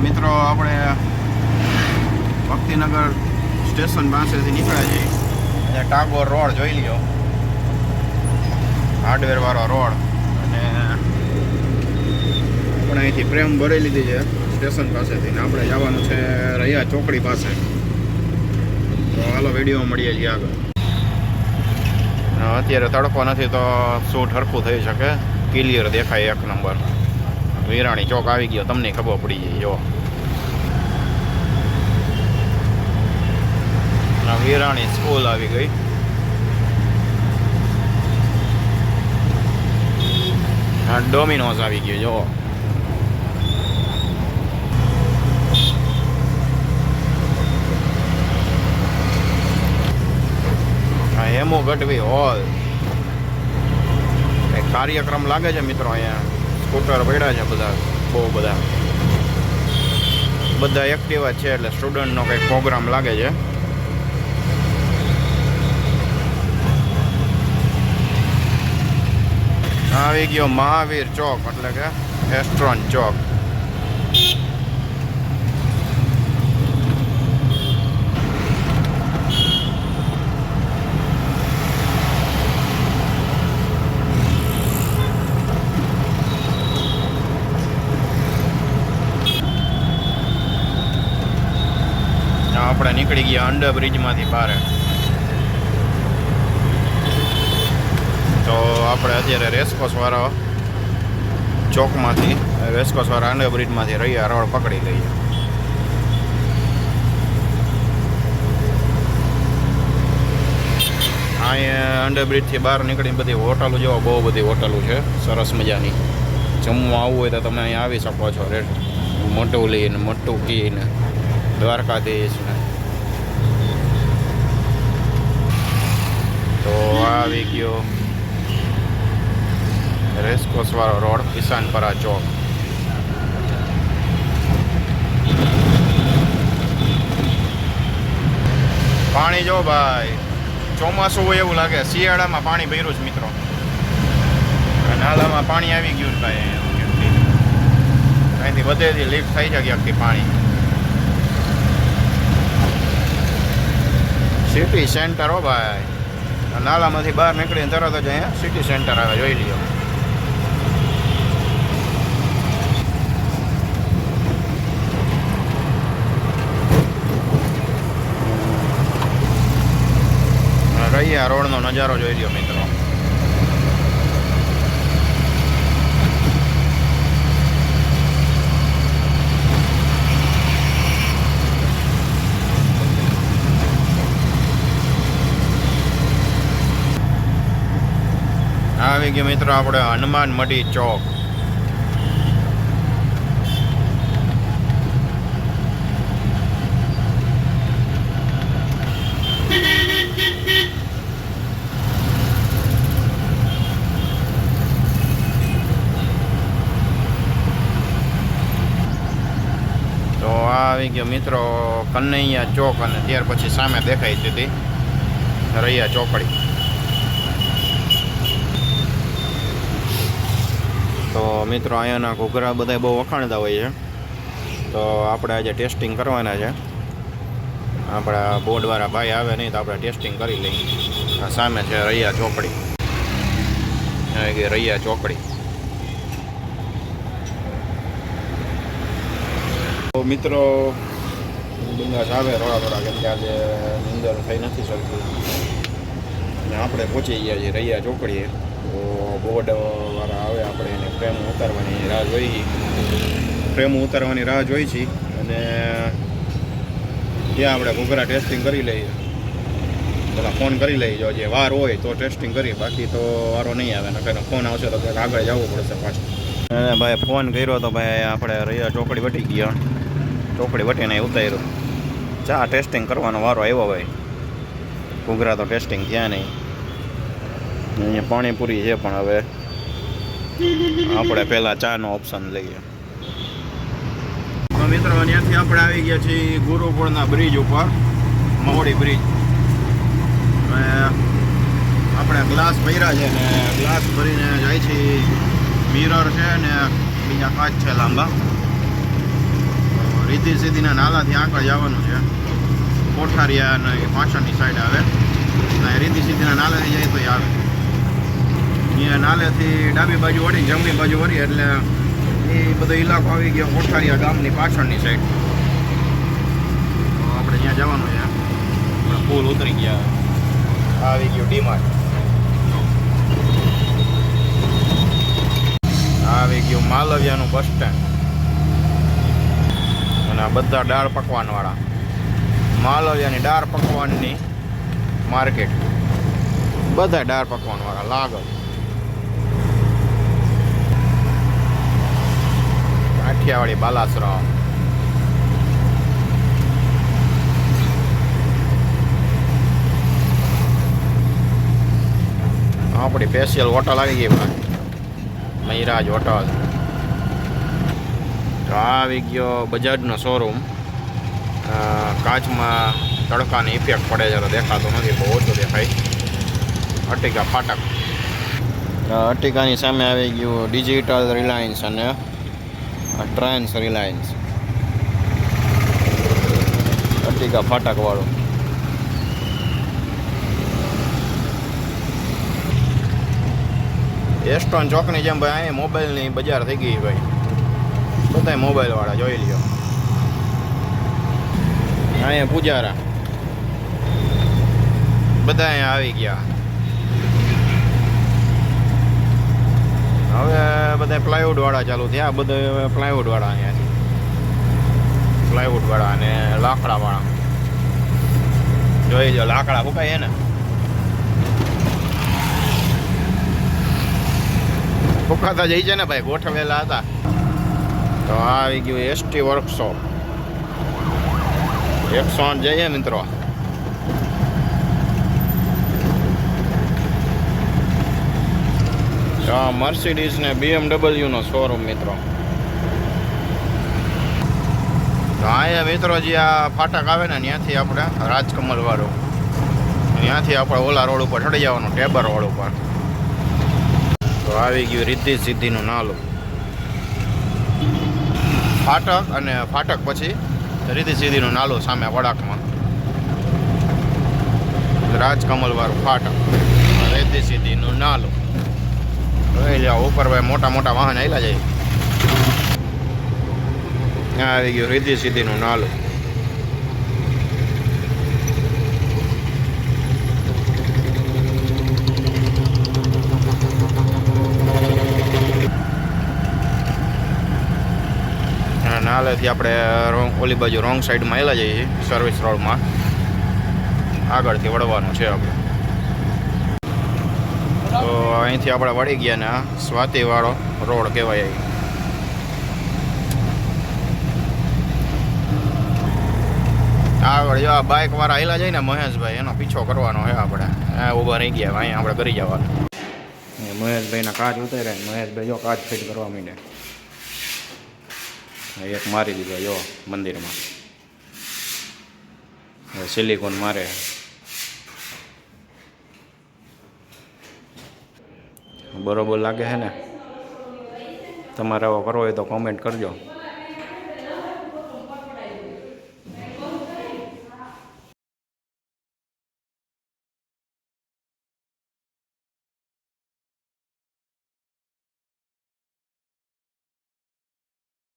મિત્રો આપણે ભક્તિનગર સ્ટેશન પાસેથી નીકળ્યા છીએ. અહીંયા ટાગોર રોડ જોઈ લ્યો, હાર્ડવેર વાળો રોડ. અને આપણે અહીંથી પ્રેમ ભરી લીધી છે સ્ટેશન પાસેથી ને આપણે જવાનું છે રૈયા ચોકડી પાસે. તો હાલો વિડીયો મળીએ છીએ આગળ. અત્યારે તડકો નથી તો શૂટ હરખું થઈ શકે, ક્લિયર દેખાય એક નંબર. વિરાણી ચોક આવી ગયો, તમને ખબર પડી જાય. જો વિરાણી સ્કૂલ આવી ગઈ. હા, ડોમિનોઝ આવી ગયું. જો હેમુ ગઢવી હોલ એક કાર્યક્રમ લાગે છે મિત્રો. અહીંયા સ્કૂટર પડ્યા છે બધા, બહુ બધા એક્ટિવા છે, એટલે સ્ટુડન્ટનો કંઈક પ્રોગ્રામ લાગે છે. આવી ગયો મહાવીર ચોક, એટલે કે એસ્ટ્રોન ચોક. આપણે નીકળી ગયા અંડર બ્રિજમાંથી બહાર. તો આપણે અત્યારે રેસકોર્સ વાળા ચોકમાંથી, રેસકોર્સ વાળા અંડર બ્રિજમાંથી રૈયા રોડ પકડી લઈએ. અહીંયા અંડર બ્રિજથી બહાર નીકળીને બધી હોટલો જોવો, બહુ બધી હોટલો છે સરસ મજાની. જમવા આવવું હોય તો તમે અહીંયા આવી શકો છો. મોટું લઈને, મોટું કીને, દ્વારકાધીશ ને. તો આવી ગયો રેસકોર્સ વાળો રોડ, કિસાનપરા ચોક. પાણી જો ભાઈ, ચોમાસું હોય એવું લાગે. શિયાળામાં પાણી ભર્યું છે મિત્રો. નાલામાં પાણી આવી ગયું છે ભાઈ. અહીંથી બધેથી લીક થઈ જાય આખી પાણી. સિટી સેન્ટર હો ભાઈ. નાલામાંથી બહાર નીકળીને તરત જ અહીંયા સિટી સેન્ટર આવે, જોઈ લ્યો. રૈયા રોડનો નજારો જોઈ લ્યો મિત્રો. આવી ગયો મિત્રો આપણે હનુમાન મઢી ચોક. તો આવી ગયો મિત્રો કન્હૈયા ચોક, અને ત્યાર પછી સામે દેખાઈ હતી રૈયા ચોકડી. તો મિત્રો અહીંયાના ઘૂઘરા બધા બહુ વખાણતા હોય છે. તો આપણે આજે ટેસ્ટિંગ કરવાના છે. આપણા બોર્ડવાળા ભાઈ આવે નહીં તો આપણે ટેસ્ટિંગ કરી લઈએ. આ સામે છે રૈયા ચોકડી. રૈયા ચોકડી. તો મિત્રો બિંદાસ આવે થોડા કેમ કે આજે નીંદર થઈ નથી શકતી. અને આપણે પહોંચી ગયા છીએ રૈયા ચોકડીએ. તો બોર્ડવાળા આવે, આપણે એને ફ્રેમ ઉતારવાની રાહ જોઈ છીએ. અને ત્યાં આપણે ઘૂઘરા ટેસ્ટિંગ કરી લઈએ. પેલા ફોન કરી લઈએ, જો જે વાર હોય તો ટેસ્ટિંગ કરીએ, બાકી તો વારો નહીં આવે. નકર ફોન આવશે તો કંઈક આગળ જવું પડશે પાછું. અને ભાઈ ફોન કર્યો તો ભાઈ આપણે રૈયા ચોકડી વટી ગયા. ચોકડી વટીને ઉતાર્યું. ચા ટેસ્ટિંગ કરવાનો વારો આવ્યો ભાઈ. ઘૂઘરા તો ટેસ્ટિંગ થયા નહીં. અહીંયા પાણીપુરી છે, પણ હવે આપણે પહેલાં ચાનો ઓપ્શન લઈએ. તો મિત્રો ત્યાંથી આપણે આવી ગયા છીએ ગુરુકુળના બ્રિજ ઉપર, મહોડી બ્રિજ. આપણે ગ્લાસ ભર્યા છે ને ગ્લાસ ભરીને જાય છે. મિરર છે ને બીજા કાચ છે લાંબા. રીતિ સીધીના નાલાથી આગળ જવાનું છે. કોઠારિયા અને પાછળની સાઈડ આવે અને રીતિ સીધીના નાલાથી જાય તો આવે. અહીંયા નાલેથી ડાબી બાજુ વળી જમણી બાજુ વળી એટલે એ બધો ઇલાકો આવી ગયો કોઠારિયા ગામની પાછળની સાઈડ. તો આપણે ત્યાં જવાનું છે. પુલ ઉતરી ગયા, આવી ગયું ડીમાર્ટ, આવી ગયું માલવિયાનું બસ સ્ટેન્ડ અને આ બધા દાળ પકવાનવાળા. માલવિયાની દાળ પકવાનની માર્કેટ, બધા દાળ પકવાનવાળા લાગલ. કાઠિયાવાડી બાલાશ્રમ, આપણી સ્પેશિયલ હોટલ આવી ગઈ ભાઈ, મહિરાજ હોટલ. તો આવી ગયો બજાજનો શોરૂમ. કાચમાં તડકાની ઇફેક્ટ પડે છે તો દેખાતો નથી, બહુ ઓછું દેખાય. અર્ટિગા ફાટક. અર્ટિગાની સામે આવી ગયું ડિજિટલ રિલાયન્સ અને ટ્રાન્સ રિલાયન્સ. અર્ટિગા ફાટકવાળું. એસ્ટોન ચોકની જેમ ભાઈ અહીંયા મોબાઈલની બજાર થઈ ગઈ ભાઈ, બધા મોબાઈલવાળા જોઈ લ્યો. અહીંયા પૂજારા બધા અહીંયા આવી ગયા. હવે બધા પ્લાયવુડવાળા ચાલુ થયા, બધા પ્લાયવુડવાળા અહીંયાથી, પ્લાયવુડવાળા અને લાકડાવાળા જોઈ લો. લાકડા ફૂકાય ને, ફૂકાતા જઈ છે ને ભાઈ, ગોઠવેલા હતા. તો આવી ગયું એસટી વર્કશોપ 108 જઈએ મિત્રો. મર્સિડીઝ ને BMW નો શોરૂમ મિત્રો. તો અહીંયા મિત્રો જે આ ફાટક આવે ને ત્યાંથી આપણે રાજકમલ વાળું, ત્યાંથી આપણે ઓલા રોડ ઉપર ચડી જવાનું, ટેબર રોડ ઉપર. તો આવી ગયું રીતિ સીધીનું નાલું ફાટક, અને ફાટક પછી રીતિ સીધીનું નાલું સામે વડાકમાં રાજકમલ વાળું ફાટક, રીતિ સીધીનું નાલું. ઉપર ભાઈ મોટા મોટા વાહન આવેલા જાય. આવી ગયું રીતિ સીધીનું નાલું. નાલેથી આપણે ઓલી બાજુ રોંગ સાઈડમાં આવેલા જઈએ, સર્વિસ રોડમાં આગળથી વળવાનું છે આપણે. તો અહીંથી આપણે વળી ગયા ને આ સ્વાતિવાળો રોડ કહેવાય. આગળ જો બાઇકવાળા આવેલા જાય ને મહેશભાઈ, એનો પીછો કરવાનો છે આપણે. ઊભા રહી ગયા, અહીંયા આપણે કરી જવાનું. મહેશભાઈના કાચ ઉતાર્યા, મહેશભાઈ જો કાચ ફિટ કરવા માંડ્યા. એક મારી દીધો જો મંદિરમાં, સિલિકોન મારે. બરોબર લાગે છે ને? તમારે આવો કરવો હોય તો કોમેન્ટ કરજો.